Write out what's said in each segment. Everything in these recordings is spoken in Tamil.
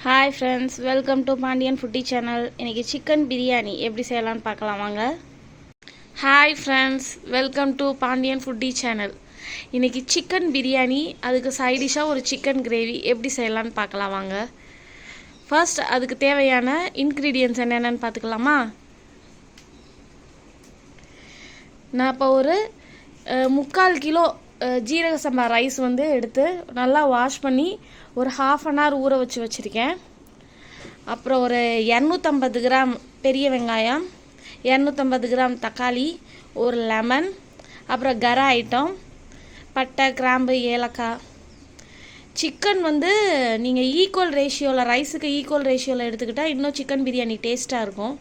Hi friends, welcome to Pandian foodie channel. இன்றைக்கி சிக்கன் பிரியாணி எப்படி செய்யலான்னு பார்க்கலாம் வாங்க. Hi friends, welcome to Pandian foodie channel. இன்றைக்கி சிக்கன் பிரியாணி, அதுக்கு சைடிஷாக ஒரு சிக்கன் கிரேவி எப்படி செய்யலான்னு பார்க்கலாம் வாங்க. ஃபர்ஸ்ட் அதுக்கு தேவையான இன்க்ரீடியன்ட்ஸ் என்னென்னு பார்த்துக்கலாமா. நான் இப்போ ஒரு 3/4 கிலோ ஜீரக சம்பா ரைஸ் வந்து எடுத்து நல்லா வாஷ் பண்ணி ஒரு 1/2 hour ஊற வச்சுருக்கேன். அப்புறம் ஒரு 250 கிராம் பெரிய வெங்காயம், 250 கிராம் தக்காளி, ஒரு லெமன், அப்புறம் கரம் ஐட்டம், பட்டை, கிராம்பு, ஏலக்காய். சிக்கன் வந்து நீங்கள் ஈக்குவல் ரேஷியோவில், ரைஸுக்கு ஈக்குவல் ரேஷியோவில் எடுத்துக்கிட்டால் இன்னும் சிக்கன் பிரியாணி டேஸ்ட்டாக இருக்கும்.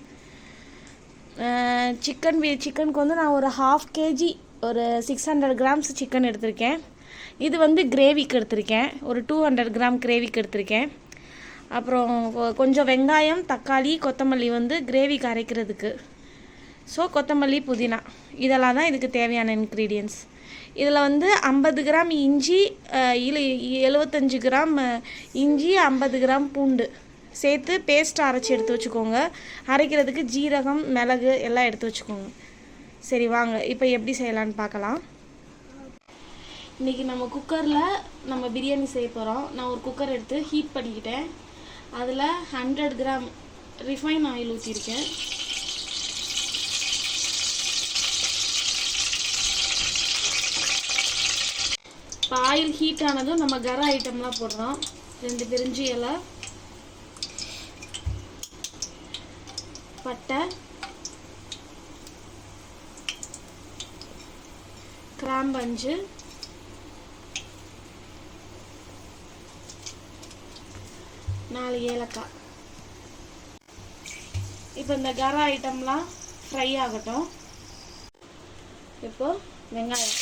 சிக்கனுக்கு வந்து நான் ஒரு 1/2 kg ஒரு 600 கிராம்ஸ் சிக்கன் எடுத்திருக்கேன். இது வந்து கிரேவிக்கு எடுத்திருக்கேன், ஒரு 200 கிராம் கிரேவிக்கு எடுத்திருக்கேன். அப்புறம் கொஞ்சம் வெங்காயம், தக்காளி, கொத்தமல்லி வந்து கிரேவிக்கு அரைக்கிறதுக்கு. ஸோ கொத்தமல்லி, புதினா இதெல்லாம் தான் இதுக்கு தேவையான இன்க்ரீடியன்ட்ஸ். இதில் வந்து 50 கிராம் இஞ்சி, 75 கிராம் இஞ்சி, 50 கிராம் பூண்டு சேர்த்து பேஸ்ட்டு அரைச்சி எடுத்து வச்சுக்கோங்க. அரைக்கிறதுக்கு ஜீரகம், மிளகு எல்லாம் எடுத்து வச்சுக்கோங்க. சரி வாங்க இப்போ எப்படி செய்யலான்னு பார்க்கலாம். இன்றைக்கி நம்ம குக்கரில் நம்ம பிரியாணி செய்ய போகிறோம். நான் ஒரு குக்கர் எடுத்து ஹீட் பண்ணிக்கிட்டேன். அதில் 100 கிராம் ரிஃபைன் ஆயில் ஊற்றிருக்கேன். இப்போ ஆயில் ஹீட் ஆனதும் நம்ம கரம் ஐட்டம்லாம் போடுறோம். 2 பிரிஞ்சி இலை, பட்டை, கிராம்பு 5, நாலு ஏலக்காய். இப்போ இந்த கரம் ஐட்டம்லாம் ஃப்ரை ஆகட்டும். இப்போ வெங்காயம்,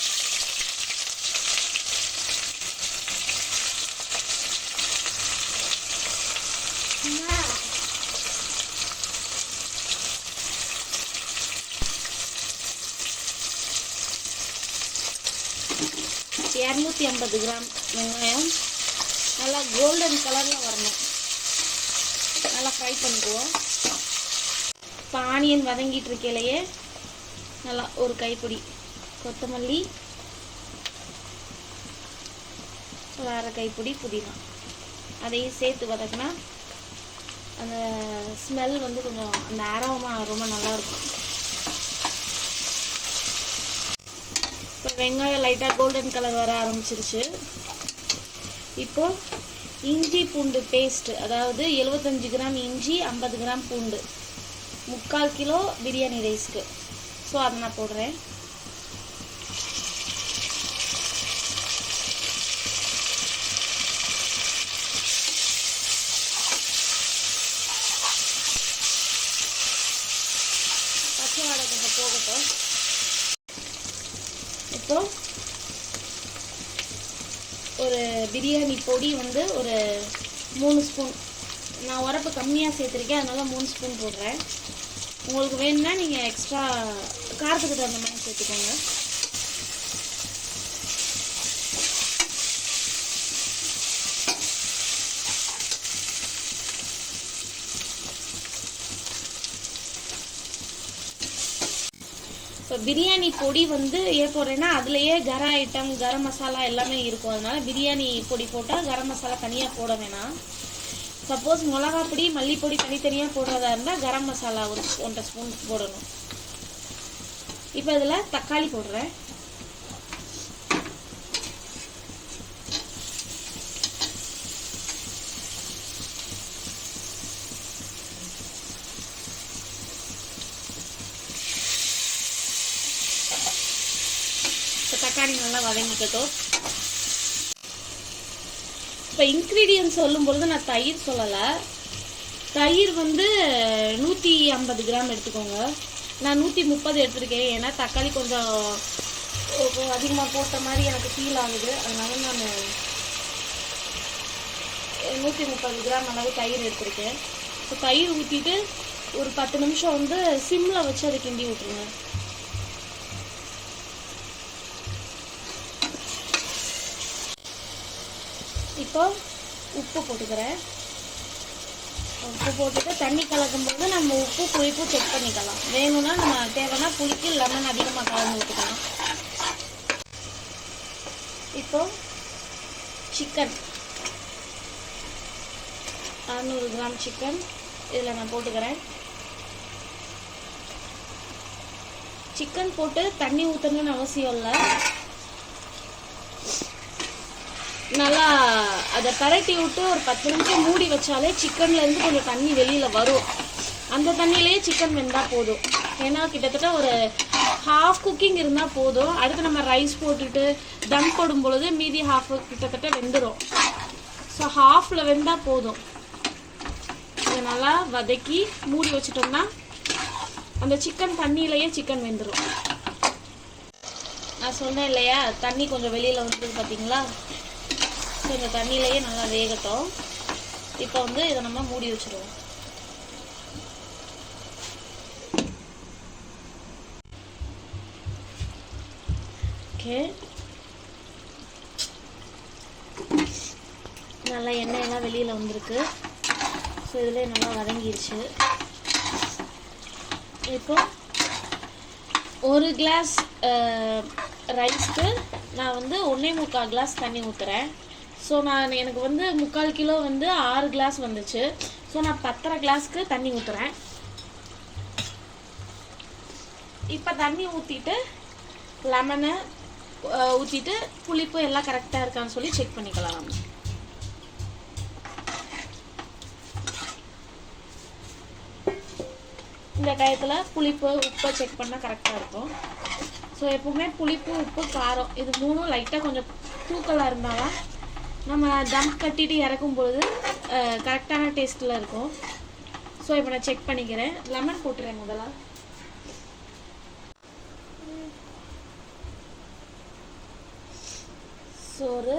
இரநூத்தி 250 கிராம் வெங்காயம் நல்லா கோல்டன் கலரில் வரணும். நல்லா ஃப்ரை பண்ணிக்குவோம். இப்போ ஆனியன் வதங்கிட்டு இருக்கையிலேயே நல்லா ஒரு கைப்பிடி கொத்தமல்லி, ஒரு அரை கைப்பிடி புதினா அதையும் சேர்த்து வதக்கினா அந்த ஸ்மெல் வந்து கொஞ்சம் அந்த அரோமா ரொம்ப நல்லாயிருக்கும். இப்போ வெங்காயம் லைட்டாக கோல்டன் கலர் வர ஆரம்பிச்சிருச்சு. இப்போது இஞ்சி பூண்டு பேஸ்ட்டு, அதாவது 75 கிராம் இஞ்சி, 50 கிராம் பூண்டு, 3/4 கிலோ பிரியாணி ரைஸ்க்கு. ஸோ அதை நான் போடுறேன். பச்சை வாடை கொஞ்சம் போகட்டும். இப்போ ஒரு பிரியாணி பொடி வந்து ஒரு 3 ஸ்பூன், நான் உரப்பு கம்மியாக சேர்த்துருக்கேன், அதனால் 3 ஸ்பூன் போடுறேன். உங்களுக்கு வேணும்னா நீங்கள் எக்ஸ்ட்ரா காரத்துக்கு தகுந்த மாதிரி சேர்த்துக்கோங்க. இப்போ பிரியாணி பொடி வந்து ஏன் போடுறேன்னா அதுலேயே கரம் ஐட்டம், கரம் மசாலா எல்லாமே இருக்கும். அதனால் பிரியாணி பொடி போட்டால் கரம் மசாலா தனியாக போட வேணாம். சப்போஸ் மிளகா பொடி, மல்லிப்பொடி தனித்தனியாக போடுறதா இருந்தால் கரம் மசாலா ஒரு 1.5 ஸ்பூன் போடணும். இப்போ இதில் தக்காளி போடுறேன். தக்காளி நல்லா வதங்கிக்கட்டும். இப்போ இன்க்ரீடியன்ட் சொல்லும் பொழுது நான் தயிர் சொல்லலை. தயிர் வந்து 150 கிராம் எடுத்துக்கோங்க. நான் 130 எடுத்துருக்கேன். ஏன்னா தக்காளி கொஞ்சம் அதிகமாக போட்ட மாதிரி எனக்கு ஃபீல் ஆகுது. அதனால நான் 130 கிராம் அளவு தயிர் எடுத்துருக்கேன். இப்போ தயிர் ஊற்றிட்டு ஒரு 10 நிமிஷம் வந்து சிம்மில் வச்சு அதை கிண்டி விட்டுருங்க. இப்போ உப்பு போட்டுக்கிறேன். உப்பு போட்டுட்டு தண்ணி கலக்கும்போது நம்ம உப்பு புளிப்பு செக் பண்ணிக்கலாம். வேணும்னா நம்ம தேவைன்னா புளிக்கு லெமன் அதிகமாக கலந்து ஊற்றிக்கலாம். இப்போ சிக்கன் 600 கிராம் சிக்கன் இதில் நான் போட்டுக்கிறேன். சிக்கன் போட்டு தண்ணி ஊற்றணும்னு அவசியம் இல்லை. நல்லா அதை பரட்டி விட்டு ஒரு 10 நிமிஷம் மூடி வச்சாலே சிக்கன்லேருந்து கொஞ்சம் தண்ணி வெளியில் வரும். அந்த தண்ணியிலேயே சிக்கன் வெந்தால் போதும். ஏன்னா கிட்டத்தட்ட ஒரு ஹாஃப் குக்கிங் இருந்தால் போதும். அடுத்து நம்ம ரைஸ் போட்டுட்டு தம் போடும் பொழுது மீதி ஹாஃப் கிட்டத்தட்ட வெந்துடும். ஸோ ஹாஃபில் வெந்தால் போதும். இதை நல்லா வதக்கி மூடி வச்சிட்டோம்னா அந்த சிக்கன் தண்ணியிலேயே சிக்கன் வெந்துடும். நான் சொன்னேன் இல்லையா, தண்ணி கொஞ்சம் வெளியில் வந்துருக்கு பார்த்தீங்களா? ஸோ இந்த தண்ணியிலேயே நல்லா வேகட்டும். இப்போ வந்து இதை நம்ம மூடி வச்சுருவோம். ஓகே, நல்லா எண்ணெயெல்லாம் வெளியில் வந்திருக்கு. ஸோ இதில் நல்லா வதங்கிடுச்சு. இப்போ ஒரு கிளாஸ் ரைஸ்க்கு நான் வந்து 1.25 கிளாஸ் தண்ணி ஊற்றுறேன். ஸோ எனக்கு வந்து 3/4 கிலோ வந்து 6 கிளாஸ் வந்துச்சு. ஸோ நான் 10.5 கிளாஸ்க்கு தண்ணி ஊற்றுறேன். இப்போ தண்ணி ஊற்றிட்டு லெமனை ஊற்றிட்டு புளிப்பு எல்லாம் கரெக்டாக இருக்கான்னு சொல்லி செக் பண்ணிக்கலாம். நம்ம இந்த டயத்தில் புளிப்பு உப்பை செக் பண்ணால் கரெக்டாக இருக்கும். ஸோ எப்போவுமே புளிப்பு உப்பு காரம் இது மூணும் லைட்டாக கொஞ்சம் தூக்கலாக இருந்தாலும் நம்ம தம் கட்டிட்டு இறக்கும் பொழுது கரெக்டான டேஸ்ட்டில் இருக்கும். ஸோ இப்போ நான் செக் பண்ணிக்கிறேன். லெமன் போட்டுறேன் முதல்ல. ஸோ ஒரு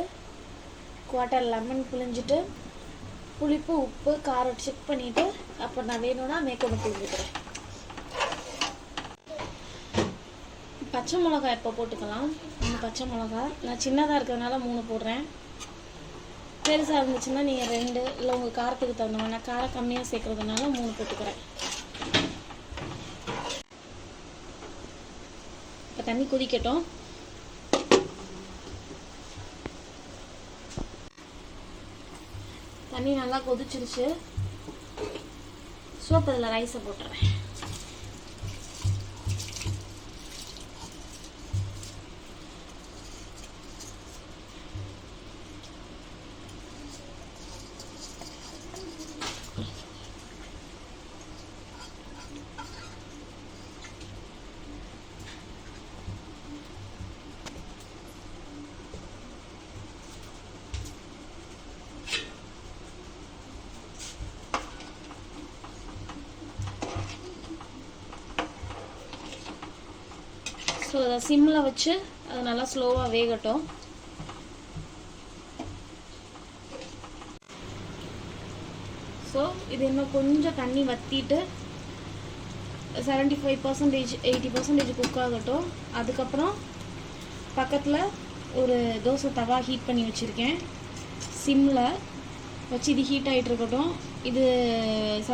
1/4 லெமன் புழிஞ்சிட்டு புளிப்பு உப்பு காரம் செக் பண்ணிவிட்டு அப்போ நான் வேணும்னா மேற்கொண்டு புழிஞ்சுக்கிறேன். பச்சை மிளகாய் இப்போ போட்டுக்கலாம். 3 பச்சை மிளகாய் நான் சின்னதாக இருக்கிறதுனால 3 போடுறேன். பெருசாக இருந்துச்சுன்னா நீங்கள் 2 இல்லை உங்கள் காரத்துக்கு தகுந்த மாதிரி. நான் காரம் கம்மியாக சேர்க்குறதுனால 3 போட்டுக்கிறேன். இப்போ தண்ணி கொதிக்கட்டும். தண்ணி நல்லா கொதிச்சிருச்சு. ஸோ இப்போ அதில் ரைஸை போட்டுறேன். ஸோ அதை சிம்மில் வச்சு அது நல்லா ஸ்லோவாக வேகட்டும். ஸோ இது இன்னும் கொஞ்சம் தண்ணி வற்றிட்டு 75% 80% குக் ஆகட்டும். அதுக்கப்புறம் பக்கத்தில் ஒரு தோசை தவா ஹீட் பண்ணி வச்சுருக்கேன். சிம்மில் வச்சு இது ஹீட் ஆகிட்டு இருக்கட்டும். இது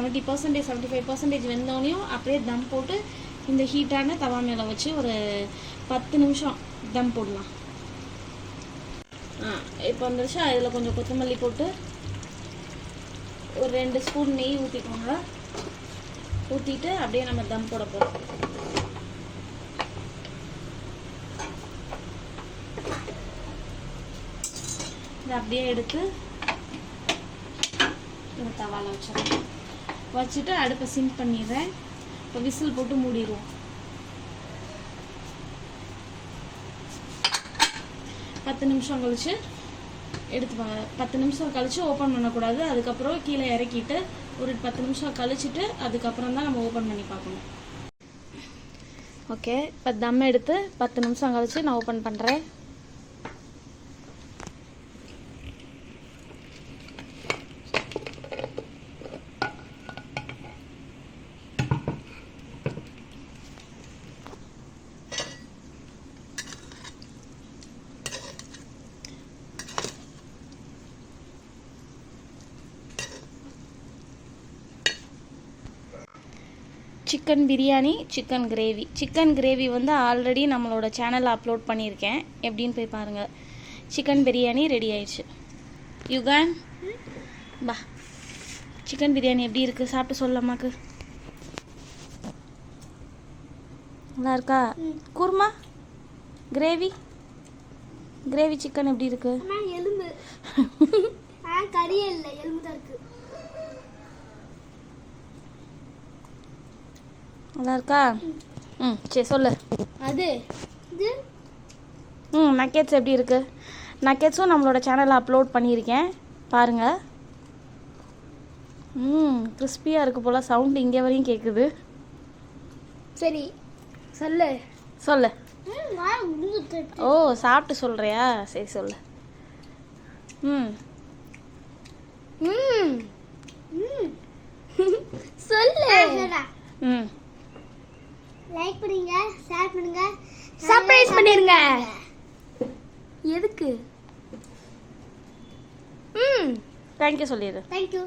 70% 75% வெந்தோடனையும் அப்படியே தம் போட்டு இந்த ஹீட்டான தவா மேலே வச்சு ஒரு 10 நிமிஷம் தம் போடலாம். இப்போ வந்துருச்சு. அதில் கொஞ்சம் கொத்தமல்லி போட்டு ஒரு 2 ஸ்பூன் நெய் ஊற்றிக்கோங்க. ஊற்றிட்டு அப்படியே நம்ம தம் போட போகிறோம். இதை அப்படியே எடுத்து இந்த தவாவில் வச்சுட்டு அடுப்பை சிம் பண்ணிடுறேன். இப்போ விசில் போட்டு மூடிடுவோம். 10 நிமிஷம் கழிச்சு எடுத்துப்பாங்க. 10 நிமிஷம் கழிச்சு ஓப்பன் பண்ணக்கூடாது. அதுக்கப்புறம் கீழே இறக்கிட்டு ஒரு 10 நிமிஷம் கழிச்சிட்டு அதுக்கப்புறம் தான் நம்ம ஓப்பன் பண்ணி பார்க்கணும். ஓகே, இப்போ தம் எடுத்து 10 நிமிஷம் கழிச்சு நான் ஓப்பன் பண்ணுறேன். Chicken biryani, chicken gravy. Chicken gravy வந்து ஆல்ரெடி நம்மளோட சேனலில் அப்லோட் பண்ணியிருக்கேன், எப்படின்னு போய் பாருங்கள். சிக்கன் பிரியாணி ரெடி ஆயிடுச்சு. யுகான் பா, சிக்கன் பிரியாணி எப்படி இருக்குது சாப்பிட்டு சொல்லம்மாக்கு. நல்லா இருக்கா? குருமா கிரேவி, கிரேவி சிக்கன் எப்படி இருக்கு? எலும்பு கறி இல்லை, எலும்பு தான் இருக்கு. நல்லா இருக்கா? சரி சொல்லு. அது இது நக்கெட்ஸ் எப்படி இருக்கு? நக்கெட்ஸும் நம்மளோட சேனலில் அப்லோட் பண்ணியிருக்கேன், பாருங்கள். கிறிஸ்பியாக இருக்கு போல், சவுண்டு இங்கே வரையும் கேட்குது. சரி சொல்லு. சொல்லு. ஓ, சாப்பிட்டு சொல்கிறியா? சரி சொல்லு. சொல்லு. லைக் பண்ணுங்க, ஷேர் பண்ணுங்க, சர்ப்ரைஸ் பண்ணிருங்க. எதுக்கு? தேங்க்யூ சொல்லிடு. தேங்க்யூ.